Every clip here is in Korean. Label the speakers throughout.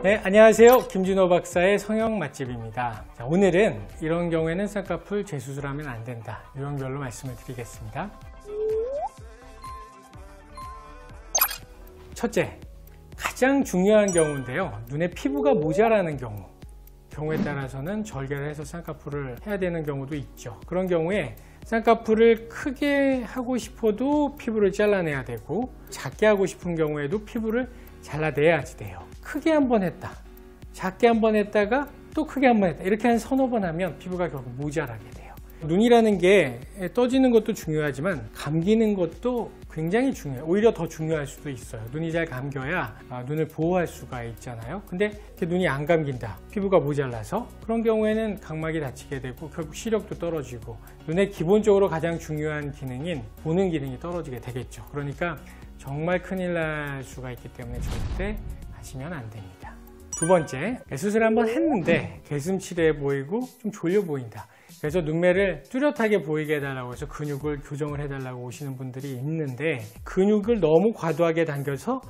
Speaker 1: 네, 안녕하세요. 김진호 박사의 성형 맛집입니다. 자, 오늘은 이런 경우에는 쌍꺼풀 재수술하면 안 된다. 유형별로 말씀을 드리겠습니다. 첫째, 가장 중요한 경우인데요. 눈에 피부가 모자라는 경우에 따라서는 절개를 해서 쌍꺼풀을 해야 되는 경우도 있죠. 그런 경우에 쌍꺼풀을 크게 하고 싶어도 피부를 잘라내야 되고, 작게 하고 싶은 경우에도 피부를 잘라내야지 돼요. 크게 한번 했다, 작게 한번 했다가 또 크게 한번 했다, 이렇게 한 서너 번 하면 피부가 결국 모자라게 돼요. 눈이라는 게 떠지는 것도 중요하지만 감기는 것도 굉장히 중요해요. 오히려 더 중요할 수도 있어요. 눈이 잘 감겨야 눈을 보호할 수가 있잖아요. 근데 이렇게 눈이 안 감긴다, 피부가 모자라서, 그런 경우에는 각막이 다치게 되고 결국 시력도 떨어지고 눈의 기본적으로 가장 중요한 기능인 보는 기능이 떨어지게 되겠죠. 그러니까 정말 큰일 날 수가 있기 때문에 절대 하시면 안 됩니다. 두 번째, 수술 한번 했는데 개슴츠레해 보이고 좀 졸려 보인다. 그래서 눈매를 뚜렷하게 보이게 해달라고 해서 근육을 교정을 해달라고 오시는 분들이 있는데, 근육을 너무 과도하게 당겨서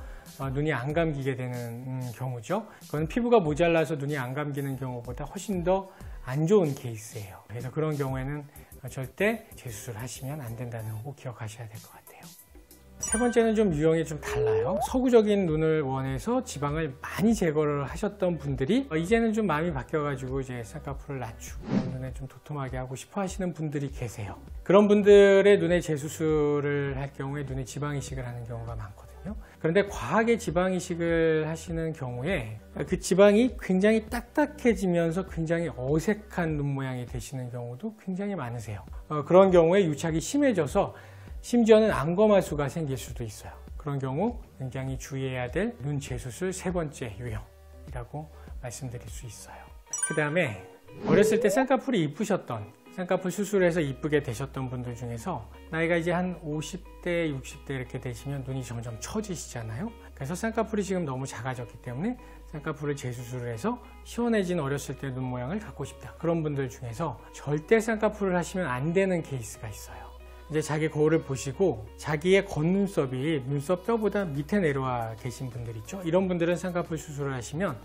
Speaker 1: 눈이 안 감기게 되는 경우죠. 그건 피부가 모자라서 눈이 안 감기는 경우보다 훨씬 더 안 좋은 케이스예요. 그래서 그런 경우에는 절대 재수술 하시면 안 된다는 거 꼭 기억하셔야 될 것 같아요. 세 번째는 좀 유형이 좀 달라요. 서구적인 눈을 원해서 지방을 많이 제거를 하셨던 분들이 이제는 좀 마음이 바뀌어가지고 이제 쌍꺼풀을 낮추고 눈에 좀 도톰하게 하고 싶어 하시는 분들이 계세요. 그런 분들의 눈에 재수술을 할 경우에 눈에 지방 이식을 하는 경우가 많거든요. 그런데 과하게 지방 이식을 하시는 경우에 그 지방이 굉장히 딱딱해지면서 굉장히 어색한 눈 모양이 되시는 경우도 굉장히 많으세요. 그런 경우에 유착이 심해져서 심지어는 안검하수가 생길 수도 있어요. 그런 경우 굉장히 주의해야 될 눈 재수술 세 번째 유형이라고 말씀드릴 수 있어요. 그 다음에 어렸을 때 쌍꺼풀이 이쁘셨던, 쌍꺼풀 수술해서 이쁘게 되셨던 분들 중에서 나이가 이제 한 50대, 60대 이렇게 되시면 눈이 점점 처지시잖아요. 그래서 쌍꺼풀이 지금 너무 작아졌기 때문에 쌍꺼풀을 재수술을 해서 시원해진 어렸을 때 눈 모양을 갖고 싶다. 그런 분들 중에서 절대 쌍꺼풀을 하시면 안 되는 케이스가 있어요. 이제 자기 거울을 보시고 자기의 겉눈썹이 눈썹 뼈보다 밑에 내려와 계신 분들 있죠. 이런 분들은 쌍꺼풀 수술을 하시면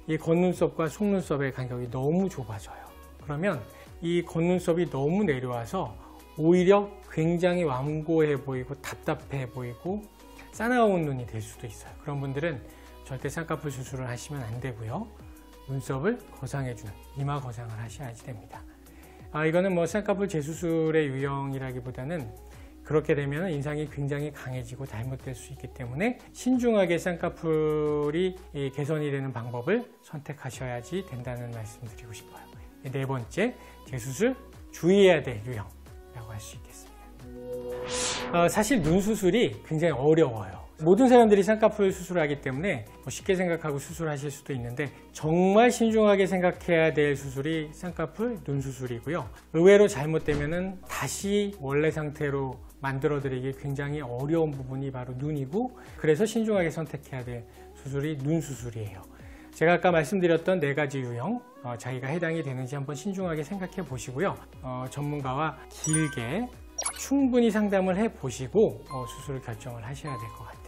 Speaker 1: 이 겉눈썹과 속눈썹의 간격이 너무 좁아져요. 그러면 이 겉눈썹이 너무 내려와서 오히려 굉장히 완고해 보이고 답답해 보이고 싸나운 눈이 될 수도 있어요. 그런 분들은 절대 쌍꺼풀 수술을 하시면 안 되고요. 눈썹을 거상해주는 이마 거상을 하셔야지 됩니다. 이거는 뭐 쌍꺼풀 재수술의 유형이라기보다는 그렇게 되면 인상이 굉장히 강해지고 잘못될 수 있기 때문에 신중하게 쌍꺼풀이 개선이 되는 방법을 선택하셔야지 된다는 말씀 드리고 싶어요. 네 번째, 재수술 주의해야 될 유형이라고 할 수 있겠습니다. 사실 눈 수술이 굉장히 어려워요. 모든 사람들이 쌍꺼풀 수술을 하기 때문에 쉽게 생각하고 수술하실 수도 있는데, 정말 신중하게 생각해야 될 수술이 쌍꺼풀 눈 수술이고요. 의외로 잘못되면 다시 원래 상태로 만들어 드리기 굉장히 어려운 부분이 바로 눈이고, 그래서 신중하게 선택해야 될 수술이 눈 수술이에요. 제가 아까 말씀드렸던 네 가지 유형, 자기가 해당이 되는지 한번 신중하게 생각해 보시고요. 전문가와 길게 충분히 상담을 해 보시고 수술 결정을 하셔야 될 것 같아요.